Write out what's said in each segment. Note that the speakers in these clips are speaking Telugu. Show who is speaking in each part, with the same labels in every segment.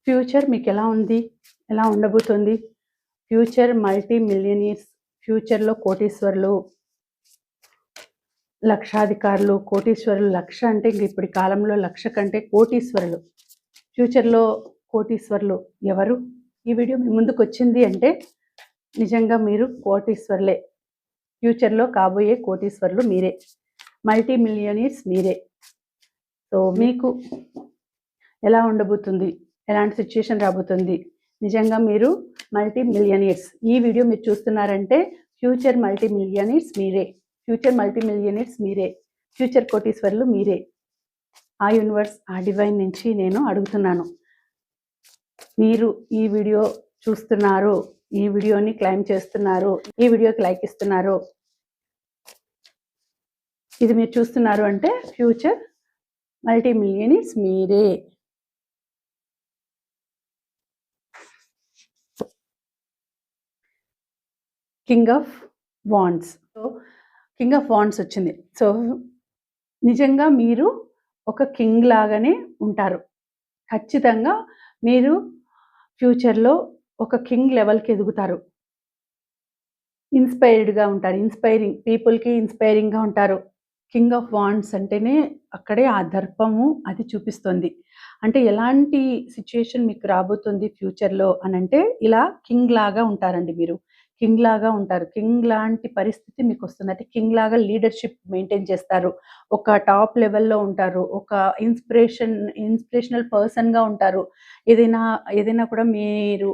Speaker 1: ఫ్యూచర్ మీకెలా ఉంది? ఎలా ఉండబోతుంది? ఫ్యూచర్ మల్టీ మిలియనీర్స్, ఫ్యూచర్‌లో కోటీశ్వరులు, లక్షాధికారులు, కోటీశ్వరులు. లక్ష అంటే ఇంక ఇప్పటి కాలంలో లక్ష కంటే కోటీశ్వరులు. ఫ్యూచర్‌లో కోటీశ్వరులు ఎవరు? ఈ వీడియో మీ ముందుకొచ్చింది అంటే నిజంగా మీరు కోటీశ్వరులే. ఫ్యూచర్‌లో కాబోయే కోటీశ్వరులు మీరే. మల్టీ మిలియనీర్స్ మీరే. సో, మీకు ఎలా ఉండబోతుంది? ఎలాంటి సిచ్యుయేషన్ రాబోతుంది? నిజంగా మీరు మల్టీ మిలియనీర్స్. ఈ వీడియో మీరు చూస్తున్నారంటే ఫ్యూచర్ మల్టీ మిలియనీర్స్ మీరే. ఫ్యూచర్ మల్టీ మిలియనీర్స్ మీరే. ఫ్యూచర్ కోటీశ్వరులు మీరే. ఆ యూనివర్స్, ఆ డివైన్ నుంచి నేను అడుగుతున్నాను. మీరు ఈ వీడియో చూస్తున్నారు, ఈ వీడియోని క్లైమ్ చేస్తున్నారు, ఈ వీడియోకి లైక్ ఇస్తున్నారు. ఇది మీరు చూస్తున్నారు అంటే ఫ్యూచర్ మల్టీ మిలియనీర్స్ మీరే. King of wands. So king of wands వచ్చింది. సో నిజంగా మీరు ఒక కింగ్ లాగానే ఉంటారు. ఖచ్చితంగా మీరు ఫ్యూచర్‌లో ఒక కింగ్ లెవెల్‌కి ఎదుగుతారు. ఇన్‌స్పైర్డ్‌గా ఉంటారు. ఇన్‌స్పైరింగ్ పీపుల్‌కి ఇన్‌స్పైరింగ్‌గా ఉంటారు. కింగ్ ఆఫ్ వాండ్స్ అంటేనే అక్కడే ఆ దర్పము అది చూపిస్తుంది. అంటే ఎలాంటి సిట్యుయేషన్ మీకు రాబోతుంది ఫ్యూచర్‌లో అనంటే ఇలా కింగ్ లాగా ఉంటారండి మీరు. కింగ్ లాగా ఉంటారు. కింగ్ లాంటి పరిస్థితి మీకొస్తుంది. అంటే కింగ్ లాగా లీడర్‌షిప్ మెయింటైన్ చేస్తారు. ఒక టాప్ లెవెల్‌లో ఉంటారు. ఒక ఇన్స్పిరేషనల్ పర్సన్‌గా ఉంటారు. ఏదైనా ఏదైనా కూడా మీరు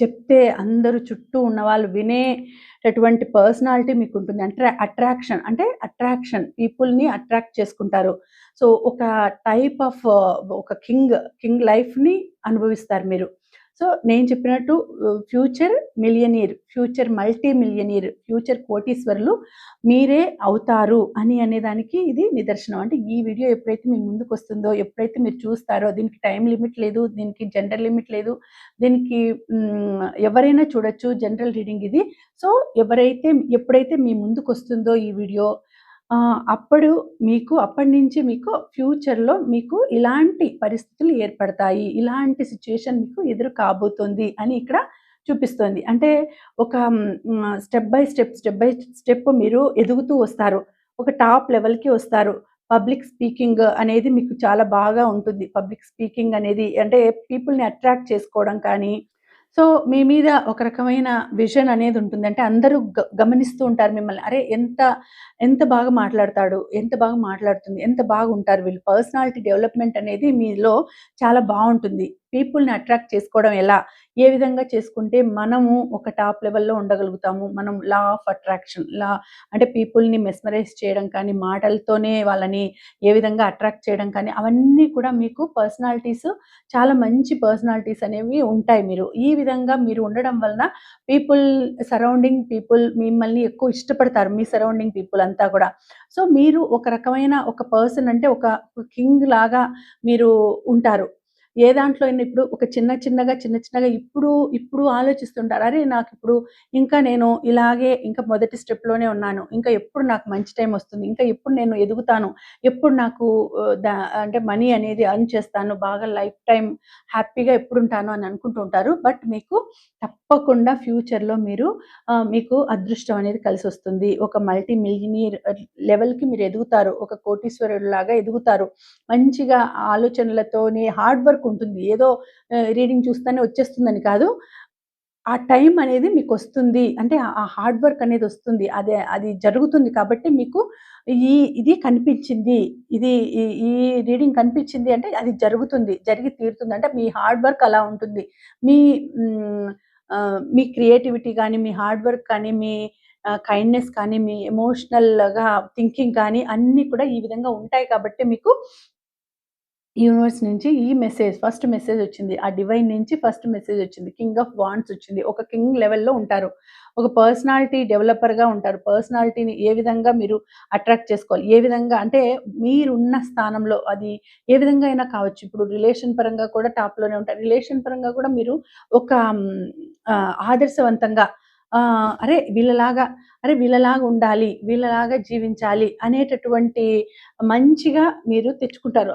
Speaker 1: చెప్తే అందరూ చుట్టూ ఉన్నవాళ్ళు వినేటటువంటి పర్సనాలిటీ మీకుంటుంది. అంటే అట్రాక్షన్ పీపుల్‌ని అట్రాక్ట్ చేసుకుంటారు. సో, ఒక టైప్ ఆఫ్ ఒక కింగ్ లైఫ్‌ని అనుభవిస్తారు మీరు. సో, నేను చెప్పినట్టు future millionaire, future multi millionaire, future కోటీశ్వరులు మీరే అవుతారు అనేదానికి ఇది నిదర్శనం. అంటే ఈ వీడియో ఎప్పుడైతే మీ ముందుకొస్తుందో, ఎప్పుడైతే మీరు చూస్తారో దీనికి టైమ్ లిమిట్ లేదు, దీనికి జెండర్ లిమిట్ లేదు. దీనికి ఎవరైనా చూడొచ్చు. జనరల్ రీడింగ్ ఇది. సో, ఎప్పుడైతే మీ ముందుకొస్తుందో ఈ వీడియో అప్పటినుంచి మీకు ఫ్యూచర్‌లో మీకు ఇలాంటి పరిస్థితులు ఏర్పడతాయి. ఇలాంటి సిట్యుయేషన్ మీకు ఎదురు కాబోతుంది అని ఇక్కడ చూపిస్తోంది. అంటే ఒక స్టెప్ బై స్టెప్ మీరు ఎదుగుతూ వస్తారు. ఒక టాప్ లెవెల్‌కి వస్తారు. పబ్లిక్ స్పీకింగ్ అనేది మీకు చాలా బాగా ఉంటుంది. పబ్లిక్ స్పీకింగ్ అనేది అంటే పీపుల్‌ని అట్రాక్ట్ చేసుకోవడం కానీ, సో, మీ మీద ఒక రకమైన విజన్ అనేది ఉంటుంది. అంటే అందరూ గమనిస్తూ ఉంటారు మిమ్మల్ని. అరే! ఎంత బాగా మాట్లాడతాడు, ఎంత బాగా మాట్లాడుతుంది, ఎంత బాగుంటారు వీళ్ళు. పర్సనాలిటీ డెవలప్‌మెంట్ అనేది మీలో చాలా బావుంటుంది. పీపుల్‌ని అట్రాక్ట్ చేసుకోవడం ఎలా? ఏ విధంగా చేసుకుంటే మనము ఒక టాప్ లెవెల్‌లో ఉండగలుగుతాము. మనం లా ఆఫ్ అట్రాక్షన్ అంటే పీపుల్‌ని మెస్మరైజ్ చేయడం కానీ, మాటలతోనే వాళ్ళని ఏ విధంగా అట్రాక్ట్ చేయడం కానీ, అవన్నీ కూడా మీకు చాలా మంచి పర్సనాలిటీస్ అనేవి ఉంటాయి మీరు. ఈ విధంగా మీరు ఉండడం వలన సరౌండింగ్ పీపుల్ మిమ్మల్ని ఎక్కువ ఇష్టపడతారు. మీ సరౌండింగ్ పీపుల్ అంతా కూడా. సో, మీరు ఒక రకమైన ఒక పర్సన్ అంటే ఒక కింగ్ లాగా మీరు ఉంటారు. ఏ దాంట్లో అయినా ఇప్పుడు ఒక చిన్న చిన్నగా ఇప్పుడు ఆలోచిస్తుంటారు. అరే! నాకిప్పుడు ఇంకా నేను ఇలాగే ఇంకా మొదటి స్టెప్‌లోనే ఉన్నాను. ఇంకా ఎప్పుడు నాకు మంచి టైం వస్తుంది. ఇంకా ఎప్పుడు నేను ఎదుగుతాను. ఎప్పుడు నాకు అంటే మనీ అనేది ఎర్న్ చేస్తాను. బాగా లైఫ్ టైమ్ హ్యాపీగా ఎప్పుడుంటాను అని అనుకుంటూ ఉంటారు. బట్ మీకు తప్పకుండా ఫ్యూచర్‌లో మీకు అదృష్టం అనేది కలిసొస్తుంది. ఒక మల్టీ మిలియనీర్ లెవెల్‌కి మీరు ఎదుగుతారు. ఒక కోటీశ్వరుడిలాగా ఎదుగుతారు. మంచిగా ఆలోచనలతోని హార్డ్ వర్క్ ఉంటుంది. ఏదో రీడింగ్ చూస్తేనే వచ్చేస్తుందని కాదు. ఆ టైం అనేది మీకొస్తుంది. అంటే ఆ హార్డ్ వర్క్ అనేదొస్తుంది. అది జరుగుతుంది కాబట్టి మీకు ఇది కనిపించింది. ఇది ఈ రీడింగ్ కనిపించింది అంటే అది జరుగుతుంది. జరిగి తీరుతుంది. అంటే మీ హార్డ్ వర్క్ అలా ఉంటుంది. మీ మీ క్రియేటివిటీ గానీ, మీ హార్డ్ వర్క్ కానీ, మీ కైండ్‌నెస్ కానీ, మీ ఎమోషనల్‌గా థింకింగ్ కానీ అన్నీ కూడా ఈ విధంగా ఉంటాయి కాబట్టి మీకు యూనివర్స్ నుంచి ఫస్ట్ మెసేజ్ వచ్చింది. ఆ డివైన్ నుంచి ఫస్ట్ మెసేజ్ వచ్చింది. కింగ్ ఆఫ్ వాండ్స్ వచ్చింది. ఒక కింగ్ లెవెల్‌లో ఉంటారు. ఒక పర్సనాలిటీ డెవలపర్‌గా ఉంటారు. పర్సనాలిటీని ఏ విధంగా మీరు అట్రాక్ట్ చేసుకోవాలి. ఏ విధంగా అంటే మీరున్న స్థానంలో అది ఏ విధంగా అయినా కావచ్చు. ఇప్పుడు రిలేషన్ పరంగా కూడా టాప్‌లోనే ఉంటారు. రిలేషన్ పరంగా కూడా మీరు ఒక ఆదర్శవంతంగా అరే! వీళ్ళలాగా ఉండాలి. వీళ్ళలాగా జీవించాలి అనేటటువంటి మంచిగా మీరు తెచ్చుకుంటారు.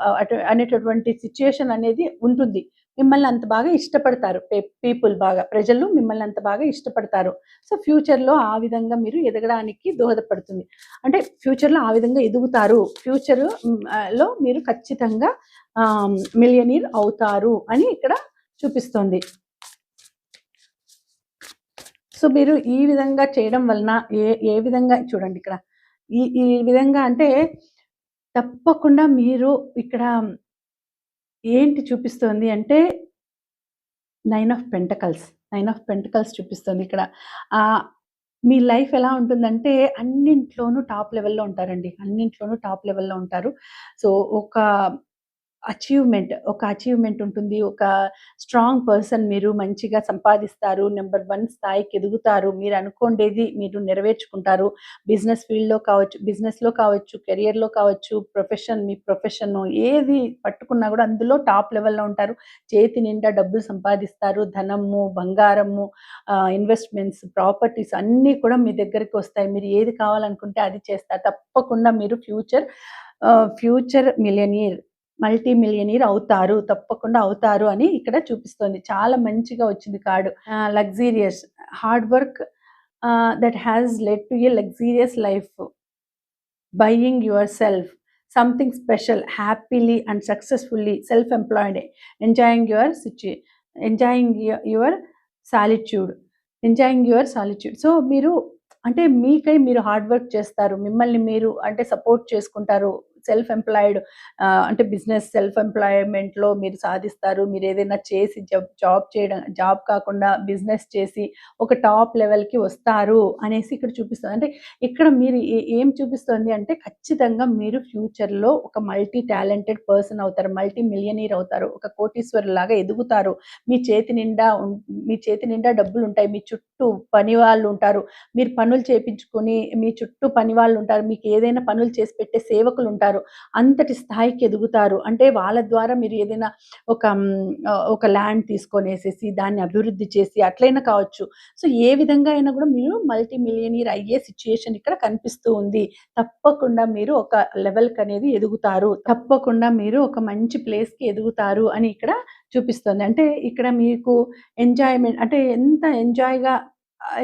Speaker 1: అనేటటువంటి సిట్యుయేషన్ అనేది ఉంటుంది. మిమ్మల్ని అంత బాగా ఇష్టపడతారు. పీపుల్ బాగా ప్రజలు మిమ్మల్ని అంత బాగా ఇష్టపడతారు. సో, ఫ్యూచర్‌లో ఆ విధంగా మీరు ఎదగడానికి దోహదపడుతుంది. అంటే ఫ్యూచర్‌లో ఆ విధంగా ఎదుగుతారు. లో మీరు ఖచ్చితంగా మిలియనీర్ అవుతారు అని ఇక్కడ చూపిస్తోంది. సో, మీరు ఈ విధంగా చేయడం వలన ఏ విధంగా చూడండి ఇక్కడ. ఈ ఈ విధంగా అంటే తప్పకుండా మీరు ఇక్కడ ఏంటి చూపిస్తోంది అంటే 9 ఆఫ్ పెంటకల్స్ చూపిస్తుంది ఇక్కడ. ఆహ్, మీ లైఫ్ ఎలా ఉంటుందంటే అన్నింట్లోనూ టాప్ లెవెల్‌లో ఉంటారండి. అన్నింట్లోనూ టాప్ లెవెల్‌లో ఉంటారు. సో, ఒక అచీవ్‌మెంట్ ఉంటుంది. ఒక స్ట్రాంగ్ పర్సన్ మీరు మంచిగా సంపాదిస్తారు. నంబర్ 1 స్థాయికి ఎదుగుతారు. మీరు అనుకోండేది మీరు నెరవేర్చుకుంటారు. బిజినెస్‌లో కావచ్చు, కెరియర్‌లో కావచ్చు, మీ ప్రొఫెషను ఏది పట్టుకున్నా గూడా అందులో టాప్ లెవెల్‌లో ఉంటారు. చేతి నిండా డబ్బులు సంపాదిస్తారు. ధనము, బంగారము, ఇన్వెస్ట్‌మెంట్స్, ప్రాపర్టీస్ అన్నీ కూడా మీ దగ్గరికి వస్తాయి. మీరు ఏది కావాలనుకుంటే అది చేస్తారు. తప్పకుండా మీరు ఫ్యూచర్ మిలియనీర్, మల్టీ మిలియనీర్ అవుతారు. తప్పకుండా అవుతారు అని ఇక్కడ చూపిస్తోంది. చాలా మంచిగా వచ్చింది card. Luxurious hard work that has led to a luxurious life. Buying yourself something special happily and successfully self employed enjoying your situ enjoying your solitude so, మీరు అంటే మీకై మీరు హార్డ్ వర్క్ చేస్తారు. మిమ్మల్ని మీరు అంటే సపోర్ట్ చేసుకుంటారు. సెల్ఫ్ ఎంప్లాయిడ్ అంటే సెల్ఫ్ ఎంప్లాయ్‌మెంట్‌లో మీరు సాధిస్తారు. మీరేదైనా చేసి జాబ్ కాకుండా బిజినెస్ చేసి ఒక టాప్ లెవెల్‌కి వస్తారు అనేసి ఇక్కడ చూపిస్తుంది. అంటే ఇక్కడ మీరు ఏం చూపిస్తుంది అంటే ఖచ్చితంగా మీరు ఫ్యూచర్‌లో ఒక మల్టీ టాలెంటెడ్ పర్సన్ అవుతారు. మల్టీ మిలియనీర్ అవుతారు. ఒక కోటీశ్వరులాగా ఎదుగుతారు. మీ చేతి నిండా డబ్బులుంటాయి. మీ చుట్టూ పనివాళ్ళుంటారు. మీరు పనులు చేపించుకొని మీ చుట్టూ పనివాళ్ళుంటారు. మీకేదైనా పనులు చేసి పెట్టే సేవకులుంటారు. అంతటి స్థాయికి ఎదుగుతారు. అంటే వాళ్ళ ద్వారా మీరు ఏదైనా ఒక ల్యాండ్ తీసుకొనేసేసి దాన్ని అభివృద్ధి చేసి అట్లైనా కావచ్చు. సో, ఏ విధంగా అయినా గూడా మీరు మల్టీ మిలియనీర్ అయ్యే సిట్యుయేషన్ ఇక్కడ కనిపిస్తూ ఉంది. తప్పకుండా మీరు ఒక లెవెల్‌కనేది ఎదుగుతారు. తప్పకుండా మీరు ఒక మంచి ప్లేస్‌కి ఎదుగుతారు అని ఇక్కడ చూపిస్తుంది. అంటే ఇక్కడ మీకు అంటే ఎంత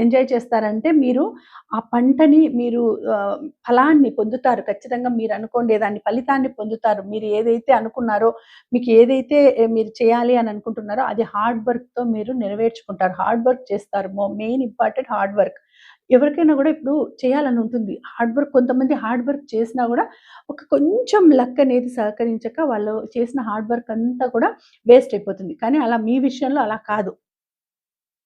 Speaker 1: ఎంజాయ్ చేస్తారంటే మీరు ఆ పంటని మీరు ఫలాన్ని పొందుతారు. ఖచ్చితంగా మీరనుకోండే దాన్ని ఫలితాన్ని పొందుతారు. మీరు ఏదైతే అనుకున్నారో, మీకు ఏదైతే మీరు చేయాలి అని అనుకుంటున్నారో అది హార్డ్ వర్క్‌తో మీరు నెరవేర్చుకుంటారు. హార్డ్ వర్క్ చేస్తారు. Main important hard work. ఎవరికైనా గూడా ఇప్పుడు చేయాలని ఉంటుంది. కొంతమంది హార్డ్ వర్క్ చేసినా గూడా కొంచెం లక్ అనేది సహకరించక వాళ్ళు చేసిన హార్డ్ వర్క్ అంతా కూడా వేస్ట్ అయిపోతుంది. కానీ మీ విషయంలో అలా కాదు.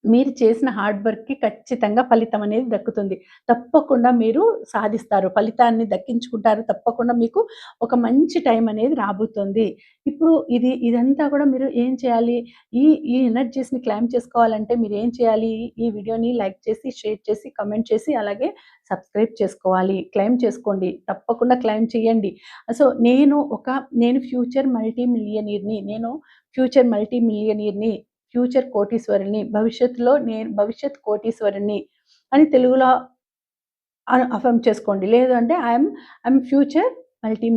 Speaker 1: మీరు చేసిన హార్డ్ వర్క్‌కి ఖచ్చితంగా ఫలితం అనేది దక్కుతుంది. తప్పకుండా మీరు సాధిస్తారు. ఫలితాన్ని దక్కించుకుంటారు. తప్పకుండా మీకు ఒక మంచి టైం అనేది రాబోతుంది. ఇప్పుడు ఇదంతా కూడా మీరు ఏం చేయాలి? ఈ ఈ ఎనర్జీస్‌ని క్లైమ్ చేసుకోవాలంటే మీరేం చేయాలి? ఈ వీడియోని లైక్ చేసి, షేర్ చేసి, కామెంట్ చేసి, అలాగే సబ్స్క్రైబ్ చేసుకోవాలి. క్లైమ్ చేసుకోండి. తప్పకుండా క్లైమ్ చేయండి. సో, నేను ఫ్యూచర్ మల్టీ మిలియనీర్‌ని, ఫ్యూచర్ కోటీశ్వరుడిని, భవిష్యత్ కోటీశ్వరుడిని అని తెలుగులో అఫర్మ్ చేసుకోండి. లేదు అంటే ఐయామ్ ఫ్యూచర్ మల్టీ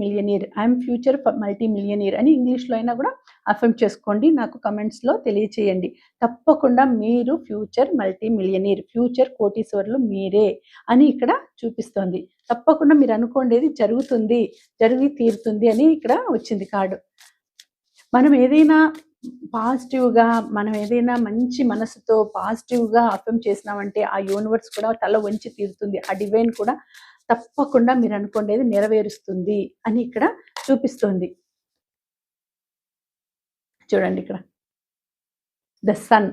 Speaker 1: మిలియనీర్ అని ఇంగ్లీష్‌లో అయినా కూడా అఫర్మ్ చేసుకోండి. నాకు కామెంట్స్‌లో తెలియచేయండి. తప్పకుండా మీరు ఫ్యూచర్ మల్టీ మిలియనీర్, ఫ్యూచర్ కోటీశ్వరులు మీరే అని ఇక్కడ చూపిస్తోంది. తప్పకుండా మీరు అనుకోండేది జరుగుతుంది, జరిగి తీరుతుంది అని ఇక్కడ వచ్చింది కార్డు. మనం ఏదైనా మంచి మనసుతో పాజిటివ్‌గా అఫర్మ్ చేసినామంటే ఆ యూనివర్స్ కూడా తల వంచి తీరుతుంది. ఆ డివైన్ కూడా తప్పకుండా మీరు అనుకోండేది నెరవేరుస్తుంది అని ఇక్కడ చూపిస్తుంది. చూడండి ఇక్కడ. The sun.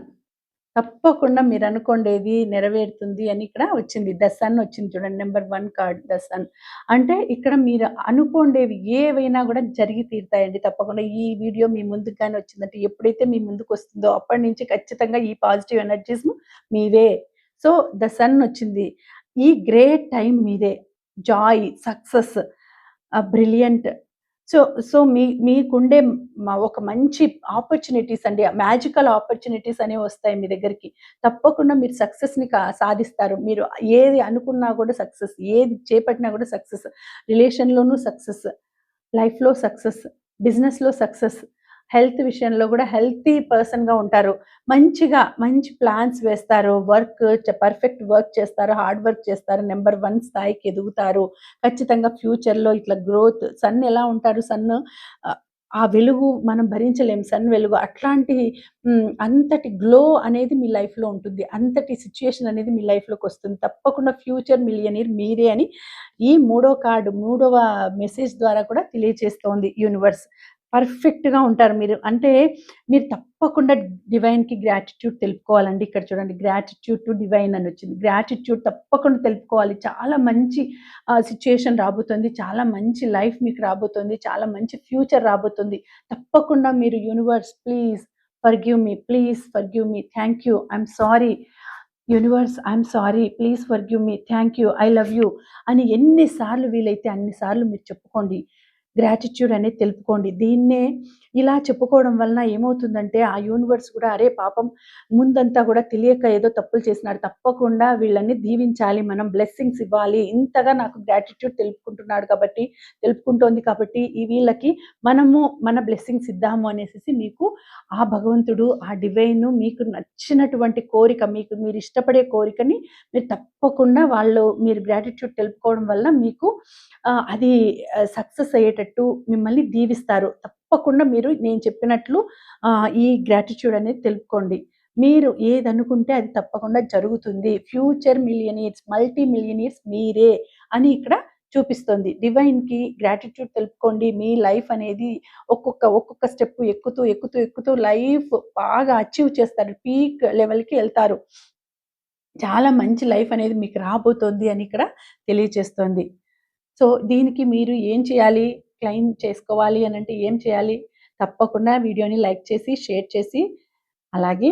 Speaker 1: తప్పకుండా మీరనుకోండేది నెరవేరుతుంది అని ఇక్కడ వచ్చింది. ద సన్ వచ్చింది చూడండి. Number 1 card the sun. అంటే ఇక్కడ మీరు అనుకోండేవి ఏవైనా గూడా జరిగి తీరుతాయండి. తప్పకుండా ఈ వీడియో మీ ముందుకు గాని వచ్చిందంటే ఎప్పుడైతే మీ ముందుకొస్తుందో అప్పటి నుంచి ఖచ్చితంగా ఈ పాజిటివ్ ఎనర్జీస్ మీవే. సో, ద సన్ వచ్చింది. ఈ గ్రేట్ టైమ్ మీదే. Joy, success, brilliant. So, so మీకుండే ఒక మంచి ఆపర్చునిటీస్ అండి. మ్యాజికల్ ఆపర్చునిటీస్ అనేవి వస్తాయి మీ దగ్గరికి. తప్పకుండా మీరు సక్సెస్‌ని సాధిస్తారు. మీరు ఏది అనుకున్నా గూడా సక్సెస్. ఏది చేపట్టినా గూడా సక్సెస్. రిలేషన్‌లోనూ సక్సెస్. లైఫ్‌లో సక్సెస్. బిజినెస్‌లో సక్సెస్. హెల్త్ విషయంలో కూడా హెల్తీ పర్సన్‌గా ఉంటారు. మంచి ప్లాన్స్ వేస్తారు. పర్ఫెక్ట్ వర్క్ చేస్తారు. హార్డ్ వర్క్ చేస్తారు. నంబర్ 1 స్థాయికి ఎదుగుతారు. ఖచ్చితంగా ఫ్యూచర్‌లో ఇట్లా గ్రోత్ సన్ ఎలా ఉంటారు ఆహ్, ఆ వెలుగు మనం భరించలేం సన్ వెలుగు. అట్లాంటి అంతటి గ్లో అనేది మీ లైఫ్‌లో ఉంటుంది. అంతటి సిట్యుయేషన్ అనేది మీ లైఫ్‌లోకొస్తుంది. తప్పకుండా ఫ్యూచర్ మిలియనీర్ మీరే అని ఈ మూడవ మెసేజ్ ద్వారా కూడా తెలియచేస్తోంది యూనివర్స్. పర్ఫెక్ట్‌గా ఉంటారు మీరు. అంటే మీరు తప్పకుండా డివైన్‌కి గ్రాటిట్యూడ్ తెలుపుకోవాలండి. ఇక్కడ చూడండి గ్రాటిట్యూడ్ టు డివైన్ అనొచ్చింది. గ్రాటిట్యూడ్ తప్పకుండా తెలుపుకోవాలి. చాలా మంచి సిట్యుయేషన్ రాబోతుంది. చాలా మంచి లైఫ్ మీకు రాబోతుంది. చాలా మంచి ఫ్యూచర్ రాబోతుంది. తప్పకుండా మీరు universe please forgive me. Please forgive me. Thank you. I am sorry. Universe I am sorry. Please forgive me. Thank you. I love you అని ఎన్ని సార్లు వీలైతే అన్ని సార్లు మీరు చెప్పుకోండి. గ్రాటిట్యూడ్ అనేది తెలుపుకోండి. దీన్నే ఇలా చెప్పుకోవడం వలన ఏమవుతుందంటే ఆ యూనివర్స్ కూడా అరే పాపం ముందంతా కూడా తెలియక ఏదో తప్పులు చేసినాడు. తప్పకుండా వీళ్ళని దీవించాలి. మనం బ్లెస్సింగ్స్ ఇవ్వాలి. ఇంతగా నాకు గ్రాటిట్యూడ్ తెలుపుకుంటోంది కాబట్టి వీళ్ళకి మనము మన బ్లెస్సింగ్స్ ఇద్దాము అనేసేసి మీకు ఆ భగవంతుడు, ఆ డివైన్ మీకు నచ్చినటువంటి కోరిక మీరు ఇష్టపడే కోరికని మీరు తప్పకుండా మీరు గ్రాటిట్యూడ్ తెలుపుకోవడం వల్ల మీకు అది సక్సెస్ అయ్యేటట్టు మిమ్మల్ని దీవిస్తారు. తప్పకుండా మీరు నేను చెప్పినట్లు ఈ గ్రాటిట్యూడ్ అనేది తెలుపుకోండి. మీరు ఏదనుకుంటే అది తప్పకుండా జరుగుతుంది. ఫ్యూచర్ మిలియనీర్స్, మల్టీ మిలియనీర్స్ మీరే అని ఇక్కడ చూపిస్తుంది. డివైన్‌కి గ్రాటిట్యూడ్ తెలుపుకోండి. మీ లైఫ్ అనేది ఒక్కొక్క స్టెప్ ఎక్కుతూ లైఫ్ బాగా అచీవ్ చేస్తారు. పీక్ లెవెల్‌కి ఎళ్తారు. చాలా మంచి లైఫ్ అనేది మీకు రాబోతోంది అని ఇక్కడ తెలియచేస్తోంది. సో, దీనికి మీరు ఏం చేయాలి? క్లెయిమ్ చేసుకోవాలి అనంటే ఏం చేయాలి? తప్పకుండా వీడియోని లైక్ చేసి, షేర్ చేసి, అలాగే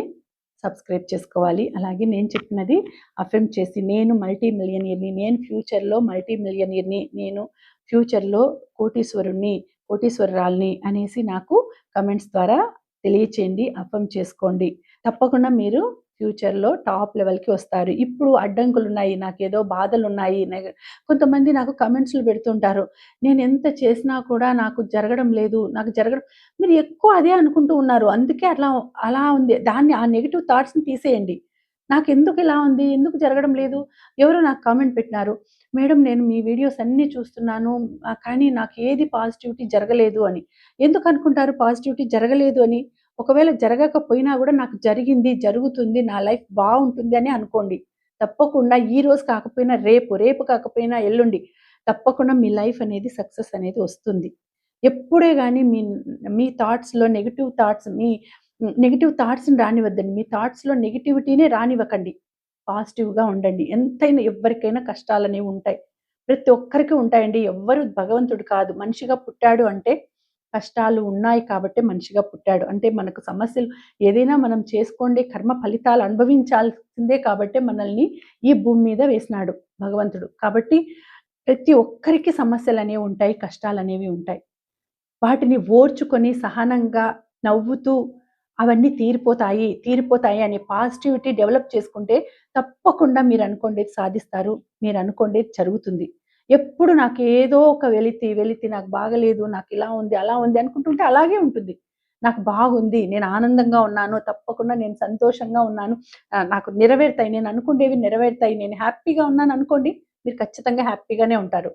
Speaker 1: సబ్స్క్రైబ్ చేసుకోవాలి. అలాగే నేను చెప్పినది అఫర్మ్ చేసి, నేను మల్టీ మిలియనీర్‌ని, నేను ఫ్యూచర్‌లో మల్టీ మిలియనీర్‌ని, నేను ఫ్యూచర్‌లో కోటీశ్వరురాలిని అనేసి నాకు కామెంట్స్ ద్వారా తెలియచేయండి. అఫర్మ్ చేసుకోండి. తప్పకుండా మీరు ఫ్యూచర్‌లో టాప్ లెవెల్‌కి వస్తారు. ఇప్పుడు అడ్డంకులున్నాయి, నాకేదో బాధలున్నాయి. కొంతమంది నాకు కామెంట్స్‌లో పెడుతుంటారు. నేనెంత చేసినా కూడా నాకు జరగడం లేదు. మీరు ఎక్కువ అదే అనుకుంటూ ఉన్నారు. అందుకే అలా ఉంది. ఆ నెగెటివ్ థాట్స్‌ని తీసేయండి. నాకెందుకు ఇలా ఉంది? ఎందుకు జరగడం లేదు? ఎవరో నాకు కామెంట్ పెట్టినారు. మేడం నేను మీ వీడియోస్ అన్నీ చూస్తున్నాను. కానీ నాకు ఏది పాజిటివిటీ జరగలేదు అని. ఎందుకు అనుకుంటారు పాజిటివిటీ జరగలేదు అని? ఒకవేళ జరగకపోయినా గూడా నాకు జరిగింది, జరుగుతుంది, నా లైఫ్ బావుంటుంది అని అనుకోండి. తప్పకుండా ఈరోజు కాకపోయినా రేపు, రేపు కాకపోయినా ఎల్లుండి తప్పకుండా మీ లైఫ్ అనేది సక్సెస్ అనేది వస్తుంది. ఎప్పుడే గాని మీ థాట్స్‌లో నెగెటివ్ థాట్స్‌ని రానివ్వద్దండి. మీ థాట్స్‌లో నెగటివిటీనే రానివ్వకండి. పాజిటివ్‌గా ఉండండి. ఎంతైనా ఎవ్వరికైనా కష్టాలనేవి ఉంటాయి. ప్రతి ఒక్కరికి ఉంటాయండి. ఎవ్వరు భగవంతుడు కాదు. మనిషిగా పుట్టాడు అంటే కష్టాలు ఉన్నాయి కాబట్టే మనిషిగా పుట్టాడు. అంటే మనకు సమస్యలు ఏదైనా మనం చేసుకోండి కర్మ ఫలితాలు అనుభవించాల్సిందే కాబట్టే మనల్ని ఈ భూమి మీద వేసినాడు భగవంతుడు. కాబట్టి ప్రతి ఒక్కరికి సమస్యలనేవి ఉంటాయి. కష్టాలనేవి ఉంటాయి. వాటిని ఓర్చుకొని సహనంగా నవ్వుతూ అవన్నీ తీరిపోతాయి అనే పాజిటివిటీ డెవలప్ చేసుకుంటే తప్పకుండా మీరనుకోండేది సాధిస్తారు. మీరనుకోండేది జరుగుతుంది. ఎప్పుడు నాకేదో ఒక వెలితి నాకు బాగలేదు, నాకిలా ఉంది, అలా ఉంది అనుకుంటుంటే అలాగే ఉంటుంది. నాకు బాగుంది, నేను ఆనందంగా ఉన్నాను, తప్పకుండా నేను సంతోషంగా ఉన్నాను, నాకు నెరవేరుతాయి, నేను అనుకునేవి నెరవేరుతాయి, నేను హ్యాపీగా ఉన్నాననుకోండి, మీరు ఖచ్చితంగా హ్యాపీగానే ఉంటారు.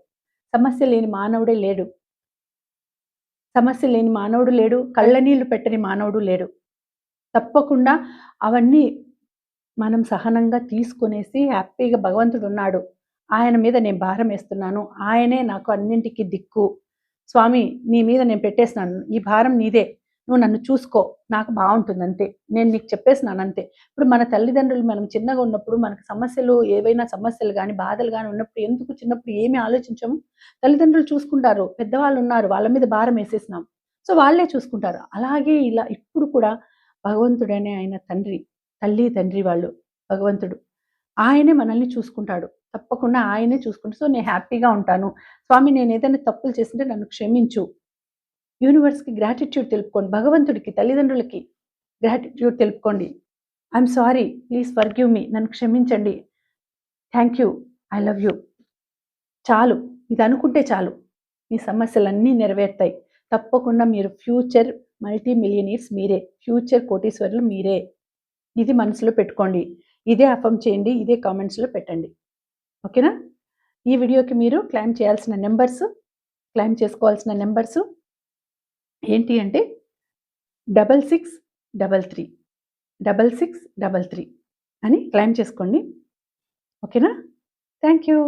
Speaker 1: సమస్య లేని మానవుడే లేడు. సమస్య లేని మానవుడు లేడు. కళ్ళనీళ్లు పెట్టని మానవుడు లేడు. తప్పకుండా అవన్నీ మనం సహనంగా తీసుకొనేసి హ్యాపీగా భగవంతుడున్నాడు. ఆయన మీద నేను భారమేస్తున్నాను. ఆయనే నాకు అన్నింటికి దిక్కు. స్వామి నీ మీద నేను పెట్టేసినాను. ఈ భారం నీదే. నువ్వు నన్ను చూసుకో. నాకు బావుంటుందంతే. నేను నీకు చెప్పేసినానంతే. ఇప్పుడు మన తల్లిదండ్రులు మనం చిన్నగా ఉన్నప్పుడు మనకు ఏవైనా సమస్యలు గాని, బాధలు గాని ఉన్నప్పుడు చిన్నప్పుడు ఏమి ఆలోచించము. తల్లిదండ్రులు చూసుకుంటారు. పెద్దవాళ్ళున్నారు. వాళ్ళ మీద భారమేసేసినాం. సో, వాళ్ళే చూసుకుంటారు. అలాగే ఇలా ఇప్పుడు కూడా భగవంతుడనే ఆయన తల్లి, తండ్రి వాళ్ళు భగవంతుడు. ఆయనే మనల్ని చూసుకుంటాడు. తప్పకుండా ఆయనే చూసుకుంటాడు. సో, నేను హ్యాపీగా ఉంటాను. స్వామి నేనేదైనా తప్పులు చేసుంటే నన్ను క్షమించు. యూనివర్స్‌కి గ్రాటిట్యూడ్ తెలుపుకోండి. భగవంతుడికి, తల్లిదండ్రులకి గ్రాటిట్యూడ్ తెలుపుకోండి. I am sorry. Please forgive me. నన్ను క్షమించండి. Thank you. I love you. చాలు. ఇదనుకుంటే చాలు. మీ సమస్యలన్నీ నెరవేరుతాయి. తప్పకుండా మీరు ఫ్యూచర్ మల్టీ మిలియనీర్స్ మీరే, ఫ్యూచర్ కోటీశ్వరులు మీరే. ఇది మనసులో పెట్టుకోండి. ఇదే అఫర్మ్ చేయండి. ఇదే కామెంట్స్‌లో పెట్టండి. ఓకేనా? ఈ వీడియోకి మీరు క్లెయిమ్ చేసుకోవాల్సిన నెంబర్స్ ఏంటి అంటే 6633 6633 అని క్లెయిమ్ చేసుకోండి. ఓకేనా? Thank you.